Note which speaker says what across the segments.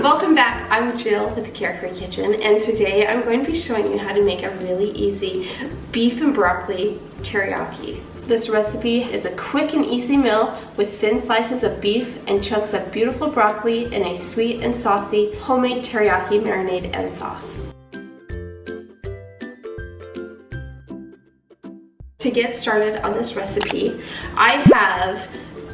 Speaker 1: Welcome back. I'm Jill with the Carefree Kitchen, and today I'm going to be showing you how to make a really easy beef and broccoli teriyaki. This recipe is a quick and easy meal with thin slices of beef and chunks of beautiful broccoli in a sweet and saucy homemade teriyaki marinade and sauce. To get started on this recipe, I have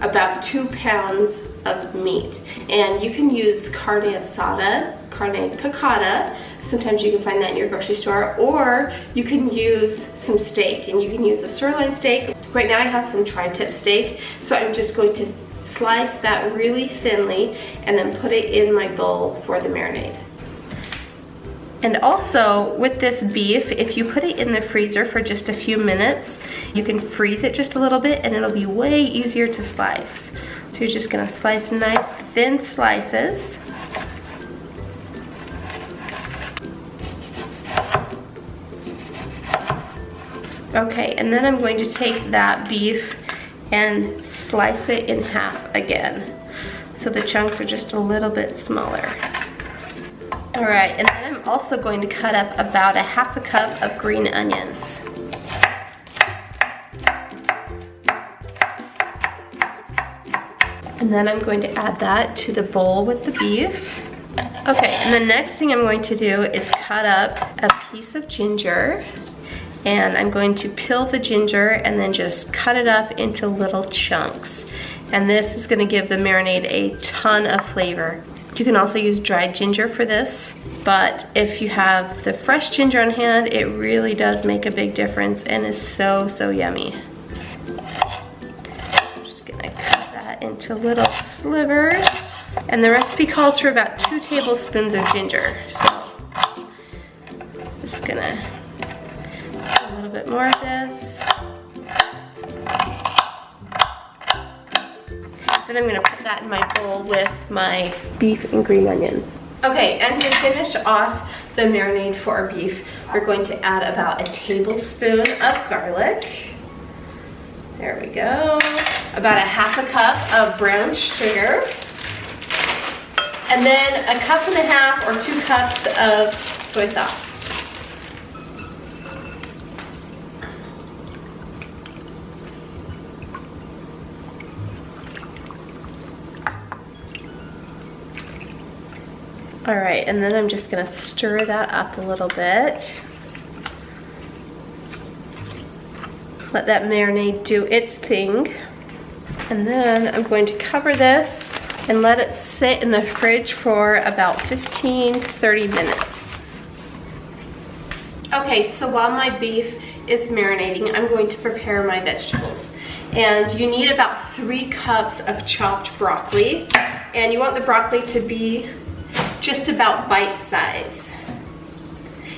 Speaker 1: about 2 pounds of meat, and you can use carne asada, carne picada. Sometimes you can find that in your grocery store, or you can use some steak, and you can use a sirloin steak. Right now I have some tri-tip steak, so I'm just going to slice that really thinly and then put it in my bowl for the marinade. And also with this beef, if you put it in the freezer for just a few minutes, you can freeze it just a little bit and it'll be way easier to slice. So you're just gonna slice nice thin slices. Okay, and then I'm going to take that beef and slice it in half again. So the chunks are just a little bit smaller. All right, and then I'm also going to cut up about a half a cup of green onions. And then I'm going to add that to the bowl with the beef. Okay, and the next thing I'm going to do is cut up a piece of ginger, and I'm going to peel the ginger and then just cut it up into little chunks. And this is gonna give the marinade a ton of flavor. You can also use dried ginger for this, but if you have the fresh ginger on hand, it really does make a big difference and is so, so yummy. I'm just gonna cut that into little slivers. And the recipe calls for about 2 tablespoons of ginger. So I'm just gonna do a little bit more of this. Then I'm gonna put that in my bowl with my beef and green onions. Okay, and to finish off the marinade for our beef, we're going to add about a tablespoon of garlic. There we go. About a half a cup of brown sugar. And then a cup and a half or 2 cups of soy sauce. All right, and then I'm just gonna stir that up a little bit. Let that marinade do its thing. And then I'm going to cover this and let it sit in the fridge for about 15-30 minutes. Okay, so while my beef is marinating, I'm going to prepare my vegetables. And you need about 3 cups of chopped broccoli. And you want the broccoli to be just about bite size.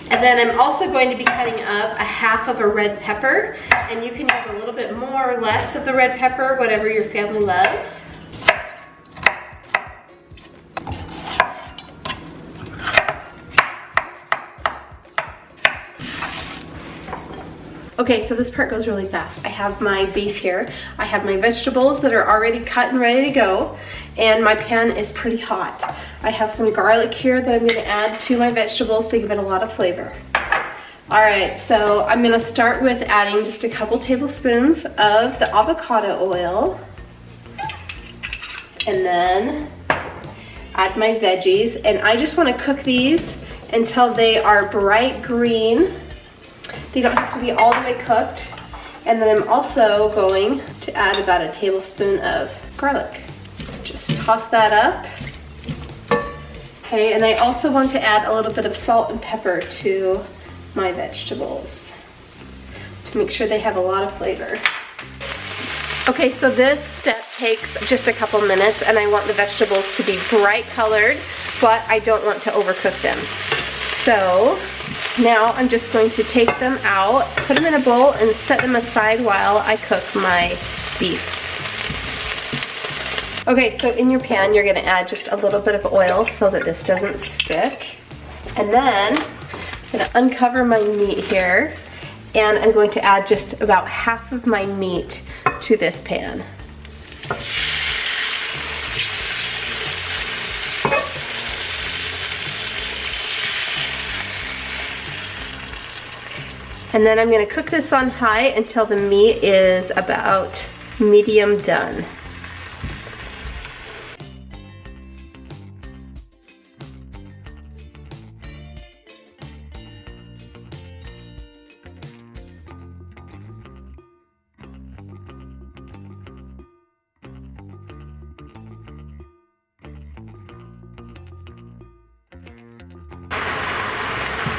Speaker 1: And then I'm also going to be cutting up a half of a red pepper, and you can use a little bit more or less of the red pepper, whatever your family loves. Okay, so this part goes really fast. I have my beef here. I have my vegetables that are already cut and ready to go, and my pan is pretty hot. I have some garlic here that I'm gonna add to my vegetables to give it a lot of flavor. All right, so I'm gonna start with adding just a couple tablespoons of the avocado oil, and then add my veggies, and I just wanna cook these until they are bright green. They don't have to be all the way cooked. And then I'm also going to add about a tablespoon of garlic. Just toss that up. Okay, and I also want to add a little bit of salt and pepper to my vegetables to make sure they have a lot of flavor. Okay, so this step takes just a couple minutes, and I want the vegetables to be bright colored, but I don't want to overcook them. So now I'm just going to take them out, put them in a bowl, and set them aside while I cook my beef. Okay, so in your pan, you're gonna add just a little bit of oil so that this doesn't stick. And then I'm gonna uncover my meat here, and I'm going to add just about half of my meat to this pan. And then I'm gonna cook this on high until the meat is about medium done.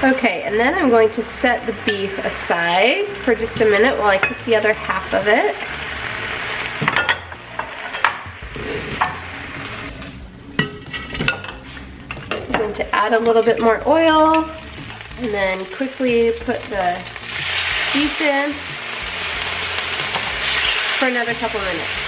Speaker 1: Okay, and then I'm going to set the beef aside for just a minute while I cook the other half of it. I'm going to add a little bit more oil and then quickly put the beef in for another couple minutes.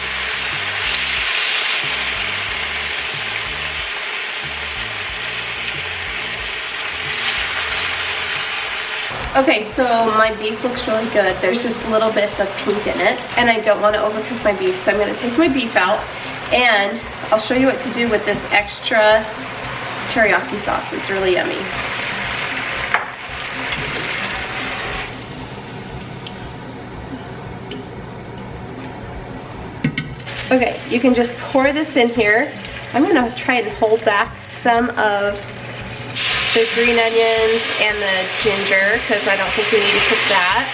Speaker 1: Okay, so my beef looks really good. There's just little bits of pink in it, and I don't want to overcook my beef, so I'm going to take my beef out, and I'll show you what to do with this extra teriyaki sauce. It's really yummy. Okay, you can just pour this in here. I'm going to try and hold back some of the green onions and the ginger because I don't think we need to cook that.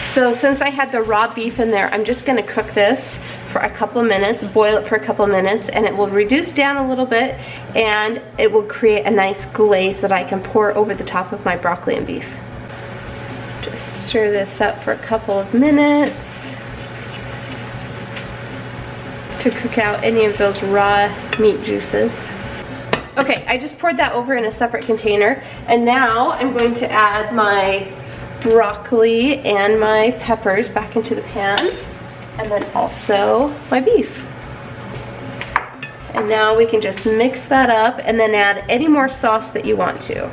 Speaker 1: So since I had the raw beef in there, I'm just going to cook this for a couple of minutes, boil it for a couple of minutes, and it will reduce down a little bit and it will create a nice glaze that I can pour over the top of my broccoli and beef. Just stir this up for a couple of minutes to cook out any of those raw meat juices. Okay, I just poured that over in a separate container, and now I'm going to add my broccoli and my peppers back into the pan, and then also my beef. And now we can just mix that up and then add any more sauce that you want to.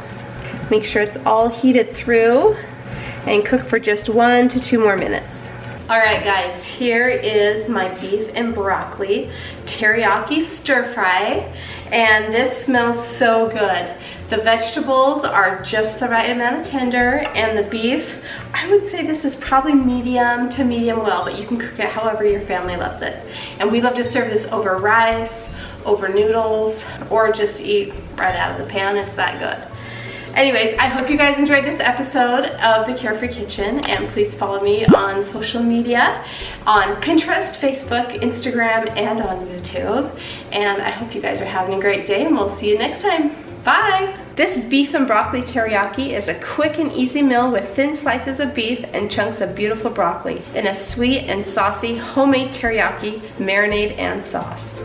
Speaker 1: Make sure it's all heated through and cook for just 1 to 2 more minutes. Alright guys, here is my beef and broccoli teriyaki stir fry, and this smells so good. The vegetables are just the right amount of tender, and the beef, I would say this is probably medium to medium well, but you can cook it however your family loves it. And we love to serve this over rice, over noodles, or just eat right out of the pan. It's that good. Anyways, I hope you guys enjoyed this episode of The Carefree Kitchen, and please follow me on social media, on Pinterest, Facebook, Instagram, and on YouTube. And I hope you guys are having a great day, and we'll see you next time. Bye! This beef and broccoli teriyaki is a quick and easy meal with thin slices of beef and chunks of beautiful broccoli in a sweet and saucy homemade teriyaki marinade and sauce.